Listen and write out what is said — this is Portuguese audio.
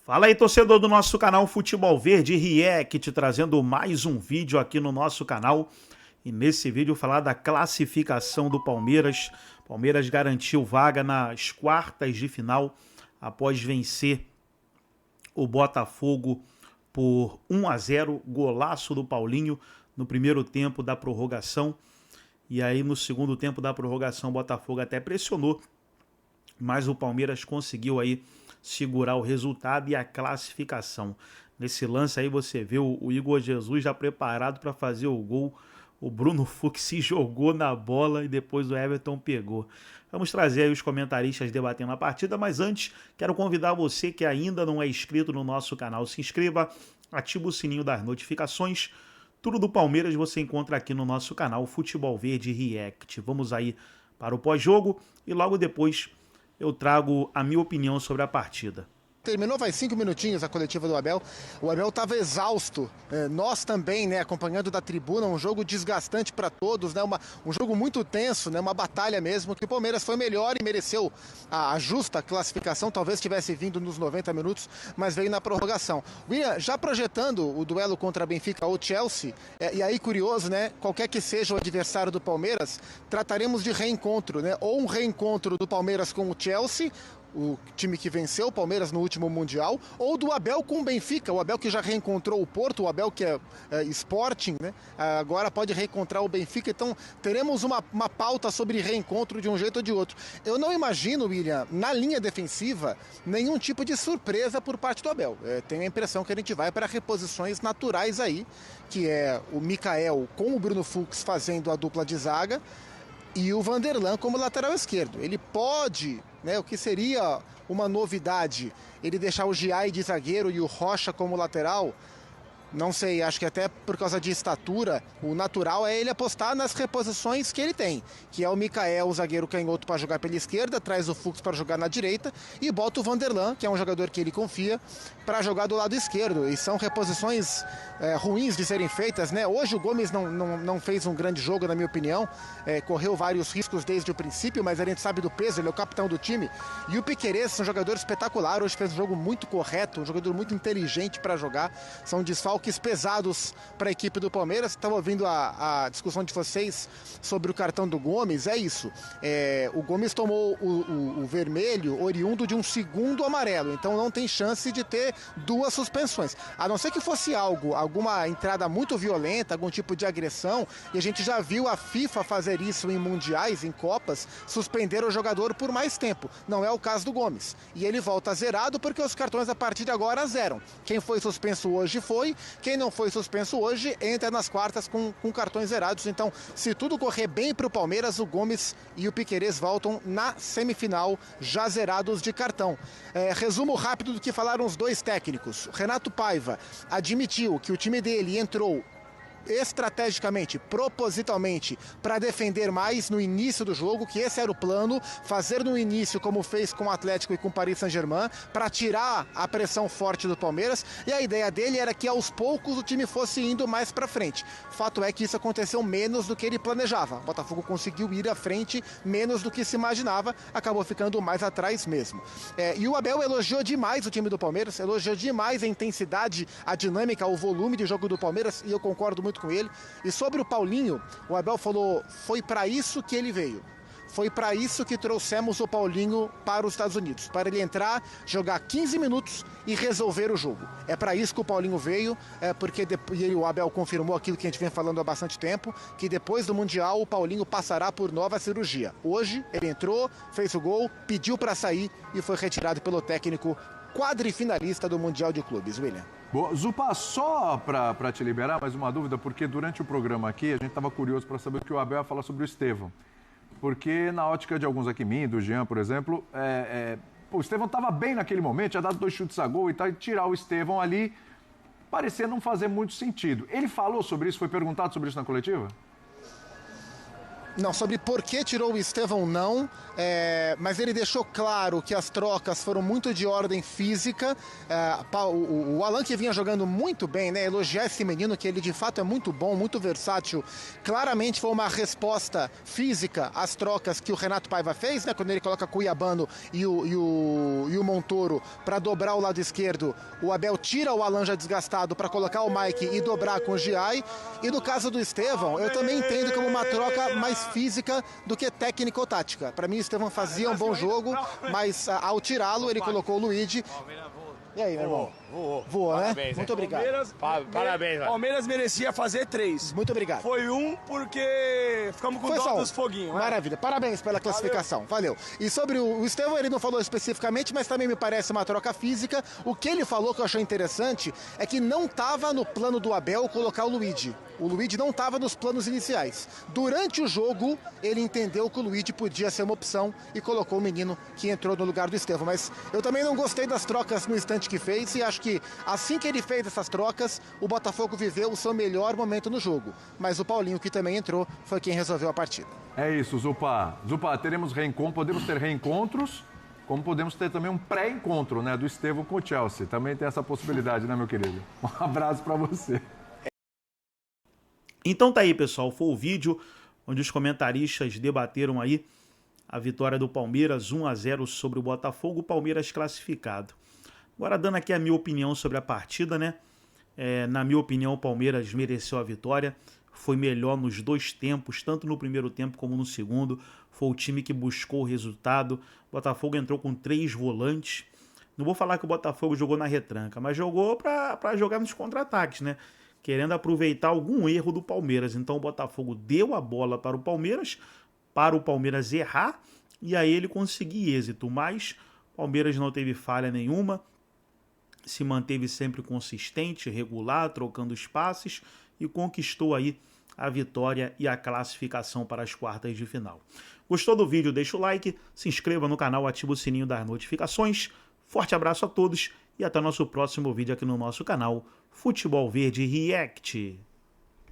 Fala aí, torcedor do nosso canal Futebol Verde React, trazendo mais um vídeo aqui no nosso canal. E nesse vídeo falar da classificação do Palmeiras. Palmeiras garantiu vaga nas quartas de final após vencer o Botafogo por 1-0, golaço do Paulinho no primeiro tempo da prorrogação. E aí no segundo tempo da prorrogação o Botafogo até pressionou, mas o Palmeiras conseguiu aí segurar o resultado e a classificação. Nesse lance aí você vê o Igor Jesus já preparado para fazer o gol. O Bruno Fux se jogou na bola e depois o Everton pegou. Vamos trazer aí os comentaristas debatendo a partida, mas antes quero convidar você que ainda não é inscrito no nosso canal, se inscreva, ativa o sininho das notificações. Tudo do Palmeiras você encontra aqui no nosso canal Futebol Verde React. Vamos aí para o pós-jogo e logo depois eu trago a minha opinião sobre a partida. Terminou faz 5 minutinhos a coletiva do Abel. O Abel estava exausto. Nós também, né, acompanhando da tribuna, um jogo desgastante para todos, né, um jogo muito tenso, né, uma batalha mesmo, que o Palmeiras foi melhor e mereceu a justa classificação. Talvez tivesse vindo nos 90 minutos, mas veio na prorrogação. William, já projetando o duelo contra Benfica ou Chelsea, e aí curioso, né, qualquer que seja o adversário do Palmeiras, trataremos de reencontro, né, ou um reencontro do Palmeiras com o Chelsea, o time que venceu o Palmeiras no último Mundial, ou do Abel com o Benfica, o Abel que já reencontrou o Porto, o Abel que é Sporting, né? Agora pode reencontrar o Benfica, então teremos uma pauta sobre reencontro de um jeito ou de outro. Eu não imagino, William, na linha defensiva, nenhum tipo de surpresa por parte do Abel. Tenho a impressão que a gente vai para reposições naturais aí, que é o Mikael com o Bruno Fux fazendo a dupla de zaga, e o Vanderlan como lateral esquerdo. Ele pode, né, o que seria uma novidade, ele deixar o Giai de zagueiro e o Rocha como lateral. Não sei, acho que até por causa de estatura, o natural é ele apostar nas reposições que ele tem, que é o Mikael, o zagueiro canhoto, para jogar pela esquerda, traz o Fux para jogar na direita e bota o Vanderlan, que é um jogador que ele confia, para jogar do lado esquerdo. E são reposições ruins de serem feitas, né? Hoje o Gomes não fez um grande jogo, na minha opinião, correu vários riscos desde o princípio, mas a gente sabe do peso, ele é o capitão do time. E o Piquerez, um jogador espetacular, hoje fez um jogo muito correto, um jogador muito inteligente para jogar, são desfalques pesados para a equipe do Palmeiras. Estava ouvindo a discussão de vocês sobre o cartão do Gomes, é isso. O Gomes tomou o vermelho oriundo de um segundo amarelo, então não tem chance de ter duas suspensões, a não ser que fosse alguma entrada muito violenta, algum tipo de agressão, e a gente já viu a FIFA fazer isso em mundiais, em copas, suspender o jogador por mais tempo. Não é o caso do Gomes, e ele volta zerado porque os cartões a partir de agora zeram. Quem foi suspenso hoje foi, quem não foi suspenso hoje entra nas quartas com cartões zerados. Então, se tudo correr bem para o Palmeiras, o Gomes e o Piquerez voltam na semifinal já zerados de cartão. Resumo rápido do que falaram os dois técnicos. Renato Paiva admitiu que o time dele entrou estrategicamente, propositalmente, para defender mais no início do jogo, que esse era o plano, fazer no início como fez com o Atlético e com o Paris Saint-Germain, para tirar a pressão forte do Palmeiras, e a ideia dele era que aos poucos o time fosse indo mais para frente. Fato é que isso aconteceu menos do que ele planejava. O Botafogo conseguiu ir à frente menos do que se imaginava, acabou ficando mais atrás mesmo. E o Abel elogiou demais o time do Palmeiras, elogiou demais a intensidade, a dinâmica, o volume de jogo do Palmeiras, e eu concordo muito com ele. E sobre o Paulinho, o Abel falou, foi para isso que ele veio. Foi para isso que trouxemos o Paulinho para os Estados Unidos, para ele entrar, jogar 15 minutos e resolver o jogo. É para isso que o Paulinho veio, porque o Abel confirmou aquilo que a gente vem falando há bastante tempo, que depois do Mundial o Paulinho passará por nova cirurgia. Hoje ele entrou, fez o gol, pediu para sair e foi retirado pelo técnico quadrifinalista do Mundial de Clubes, William. Boa. Zupa, só para te liberar, mais uma dúvida, porque durante o programa aqui a gente estava curioso para saber o que o Abel ia falar sobre o Estevão. Porque na ótica de alguns aqui, mim, do Jean, por exemplo, o Estevão estava bem naquele momento, tinha dado 2 chutes a gol e tal, e tirar o Estevão ali parecia não fazer muito sentido. Ele falou sobre isso, foi perguntado sobre isso na coletiva? Não, sobre por que tirou o Estevão, não. Mas ele deixou claro que as trocas foram muito de ordem física. O Alan, que vinha jogando muito bem, né? Elogiar esse menino, que ele de fato é muito bom, muito versátil. Claramente foi uma resposta física às trocas que o Renato Paiva fez, né? Quando ele coloca Cuiabano e o Montoro para dobrar o lado esquerdo. O Abel tira o Alan já desgastado para colocar o Mike e dobrar com o Giai. E no caso do Estevão, eu também entendo como uma troca mais física do que técnica ou tática. Para mim, o Estevão fazia um bom jogo, mas ao tirá-lo, ele colocou o Luigi. E aí, meu irmão? Voou, né? Parabéns, muito obrigado. Parabéns, mano. Palmeiras merecia fazer 3. Muito obrigado. Foi 1 porque ficamos com dó dos foguinhos. Maravilha. Parabéns pela classificação. Valeu. E sobre o Estevão, ele não falou especificamente, mas também me parece uma troca física. O que ele falou que eu achei interessante é que não estava no plano do Abel colocar o Luigi. O Luigi não estava nos planos iniciais. Durante o jogo, ele entendeu que o Luigi podia ser uma opção e colocou o menino que entrou no lugar do Estevão. Mas eu também não gostei das trocas no instante que fez e acho que assim que ele fez essas trocas, o Botafogo viveu o seu melhor momento no jogo. Mas o Paulinho, que também entrou, foi quem resolveu a partida. É isso, Zupa. Zupa, podemos ter reencontros, como podemos ter também um pré-encontro, né, do Estevão com o Chelsea. Também tem essa possibilidade, né, meu querido? Um abraço para você. Então tá aí, pessoal, foi o vídeo onde os comentaristas debateram aí a vitória do Palmeiras 1-0 sobre o Botafogo, o Palmeiras classificado. Agora dando aqui a minha opinião sobre a partida, né? Na minha opinião, o Palmeiras mereceu a vitória, foi melhor nos dois tempos, tanto no primeiro tempo como no segundo. Foi o time que buscou o resultado. O Botafogo entrou com 3 volantes. Não vou falar que o Botafogo jogou na retranca, mas jogou para jogar nos contra-ataques, né? Querendo aproveitar algum erro do Palmeiras. Então o Botafogo deu a bola para o Palmeiras errar, e aí ele conseguir êxito. Mas o Palmeiras não teve falha nenhuma, se manteve sempre consistente, regular, trocando os passes e conquistou aí a vitória e a classificação para as quartas de final. Gostou do vídeo? Deixa o like, se inscreva no canal, ativa o sininho das notificações. Forte abraço a todos e até o nosso próximo vídeo aqui no nosso canal Futebol Verde React.